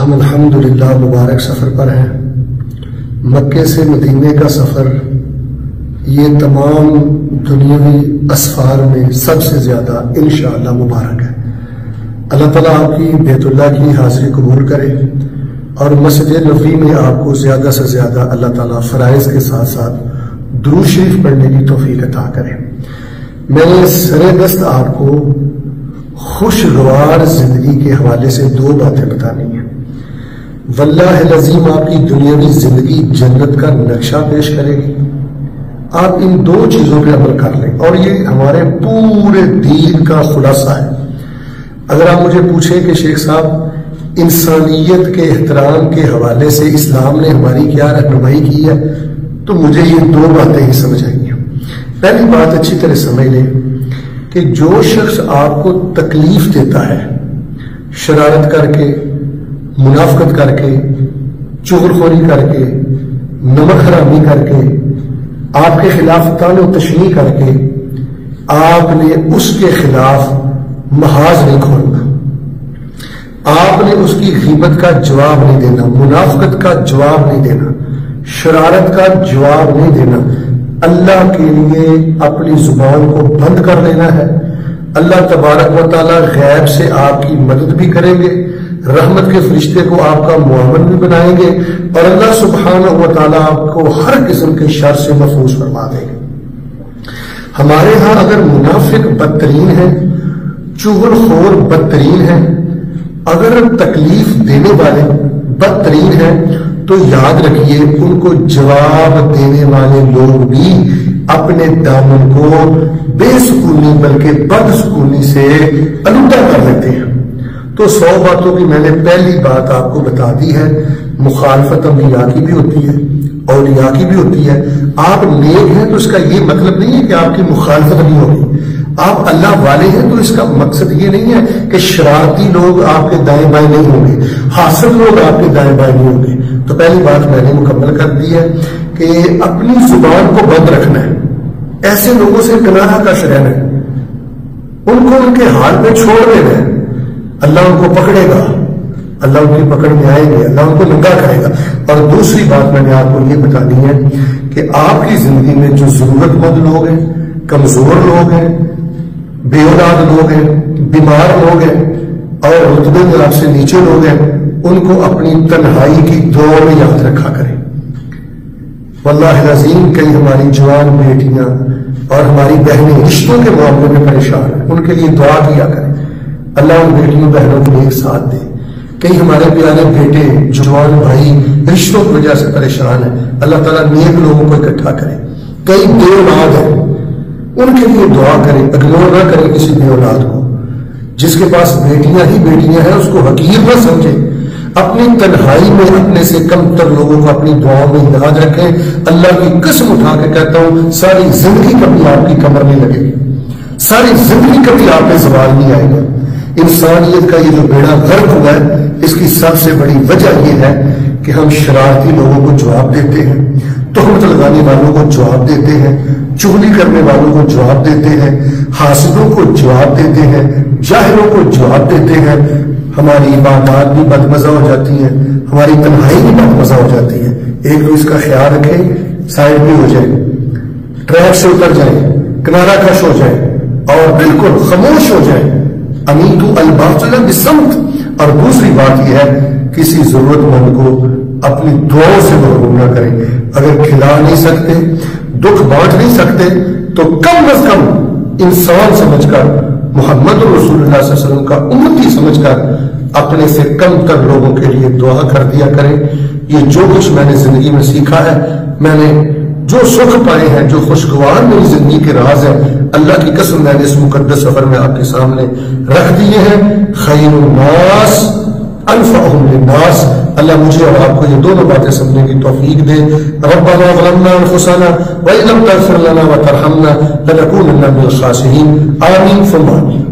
ہم الحمدللہ مبارک سفر پر ہیں۔ مکے سے مدینے کا سفر یہ تمام دنیاوی اسفار میں سب سے زیادہ انشاءاللہ مبارک ہے۔ اللہ تعالیٰ آپ کی بیت اللہ کی حاضری قبول کرے اور مسجد نبوی میں آپ کو زیادہ سے زیادہ اللہ تعالیٰ فرائض کے ساتھ ساتھ درود شریف پڑھنے کی توفیق عطا کرے۔ میں نے سر دست آپ کو خوشگوار زندگی کے حوالے سے دو باتیں بتانی ہیں۔ واللہ العظیم آپ کی دنیاوی زندگی جنت کا نقشہ پیش کرے گی۔ آپ ان دو چیزوں پہ عمل کر لیں اور یہ ہمارے پورے دین کا خلاصہ ہے۔ اگر آپ مجھے پوچھیں کہ شیخ صاحب انسانیت کے احترام کے حوالے سے اسلام نے ہماری کیا رہنمائی کی ہے، تو مجھے یہ دو باتیں ہی سمجھ آئی ہیں۔ پہلی بات اچھی طرح سمجھ لیں کہ جو شخص آپ کو تکلیف دیتا ہے، شرارت کر کے، منافقت کر کے، چغلخوری کر کے، نمک حرامی کر کے، آپ کے خلاف طعن و تشنیع کر کے، آپ نے اس کے خلاف محاذ نہیں کھولنا، آپ نے اس کی غیبت کا جواب نہیں دینا، منافقت کا جواب نہیں دینا، شرارت کا جواب نہیں دینا۔ اللہ کے لیے اپنی زبان کو بند کر لینا ہے۔ اللہ تبارک و تعالیٰ غیب سے آپ کی مدد بھی کریں گے، رحمت کے فرشتے کو آپ کا معاون بھی بنائیں گے، اور اللہ سبحانہ و تعالیٰ آپ کو ہر قسم کے شر سے محفوظ فرما دیں گے۔ ہمارے ہاں اگر منافق بدترین ہے، چغل خور بدترین ہے، اگر تکلیف دینے والے بدترین ہیں، تو یاد رکھیے ان کو جواب دینے والے لوگ بھی اپنے دامن کو بے سکونی بلکہ بد سکونی سے آلودہ کر لیتے ہیں۔ تو 100 باتوں کی میں نے پہلی بات آپ کو بتا دی ہے۔ مخالفت انبیاء کی بھی ہوتی ہے، اولیاء کی بھی ہوتی ہے۔ آپ نیک ہیں تو اس کا یہ مطلب نہیں ہے کہ آپ کی مخالفت نہیں ہوگی۔ آپ اللہ والے ہیں تو اس کا مقصد یہ نہیں ہے کہ شرارتی لوگ آپ کے دائیں بائیں نہیں ہوں گے، حاسد لوگ آپ کے دائیں بائیں نہیں ہوں گے۔ تو پہلی بات میں نے مکمل کر دی ہے کہ اپنی زبان کو بند رکھنا ہے، ایسے لوگوں سے کنارہ کش رہنا ہے، ان کو ان کے حال پہ چھوڑ دینا ہے۔ اللہ ان کو پکڑے گا، اللہ ان کی پکڑ میں آئیں گے، اللہ ان کو ننگا کرے گا۔ اور دوسری بات میں نے آپ کو یہ بتانی ہے کہ آپ کی زندگی میں جو ضرورت مند لوگ ہیں، کمزور لوگ ہیں، بے اولاد لوگ ہیں، بیمار لوگ ہیں، اور رتبے میں آپ سے نیچے لوگ ہیں، ان کو اپنی تنہائی کی دعا میں یاد رکھا کریں۔ واللہ العظیم کئی ہماری جوان بیٹیاں اور ہماری بہنیں رشتوں کے معاملے میں پریشان ہیں، ان کے لیے دعا کیا کریں، اللہ ان بیٹیوں بہنوں کو ایک ساتھ دے۔ کئی ہمارے پیارے بیٹے جوان بھائی رشتوں کی وجہ سے پریشان ہیں، اللہ تعالیٰ نیک لوگوں کو اکٹھا کرے۔ کئی بے اولاد ہیں، ان کے لیے دعا کریں، اگنور نہ کریں کسی بے اولاد کو۔ جس کے پاس بیٹیاں ہی بیٹیاں ہیں اس کو حقیر نہ سمجھے، اپنی تنہائی میں اپنے سے کم تر لوگوں کو اپنی دعاؤں میں یاد رکھیں۔ اللہ کی قسم اٹھا کے کہتا ہوں ساری زندگی کبھی آپ کی کمر نہیں لگے گی، ساری زندگی کبھی آپ پہ زوال نہیں آئے گا۔ انسانیت کا یہ جو بیڑا غرق ہوا ہے، اس کی سب سے بڑی وجہ یہ ہے کہ ہم شرارتی لوگوں کو جواب دیتے ہیں، تہمت لگانے والوں کو جواب دیتے ہیں، چغلی کرنے والوں کو جواب دیتے ہیں، حاسدوں کو جواب دیتے ہیں، جاہلوں کو جواب دیتے ہیں۔ ہماری عبادات بھی بدمزہ ہو جاتی ہیں، ہماری تنہائی بھی بدمزہ ہو جاتی ہے۔ ایک تو اس کا خیال رکھیں، سائڈ بھی ہو جائے، ٹریک سے اتر جائیں، کنارہ کش ہو جائے اور بالکل خاموش ہو جائے۔ امیتو الباطل بالصمت۔ اور دوسری بات یہ ہے کسی ضرورت مند کو اپنی دعاؤں سے محروم نہ کریں۔ اگر کھلا نہیں سکتے، دکھ بانٹ نہیں سکتے، تو کم از کم انسان سمجھ کر، محمد رسول اللہ صلی اللہ علیہ وسلم کا امتی سمجھ کر اپنے سے کم تر لوگوں کے لیے دعا کر دیا کریں۔ یہ جو کچھ میں نے زندگی میں سیکھا ہے، میں نے جو سکھ پائے ہیں، جو خوشگوار میری زندگی کے راز ہیں، اللہ کی قسم میں نے اس مقدس سفر میں آپ کے سامنے رکھ دیے ہیں۔ خیر الناس انفعهم للناس۔ اللہ مجھے اور آپ کو یہ دونوں باتیں سمجھنے کی توفیق دے۔ ربنا ظلمنا انفسنا وان لم تغفر لنا وترحمنا لنكونن من الخاسرین۔ آمین ثم آمین۔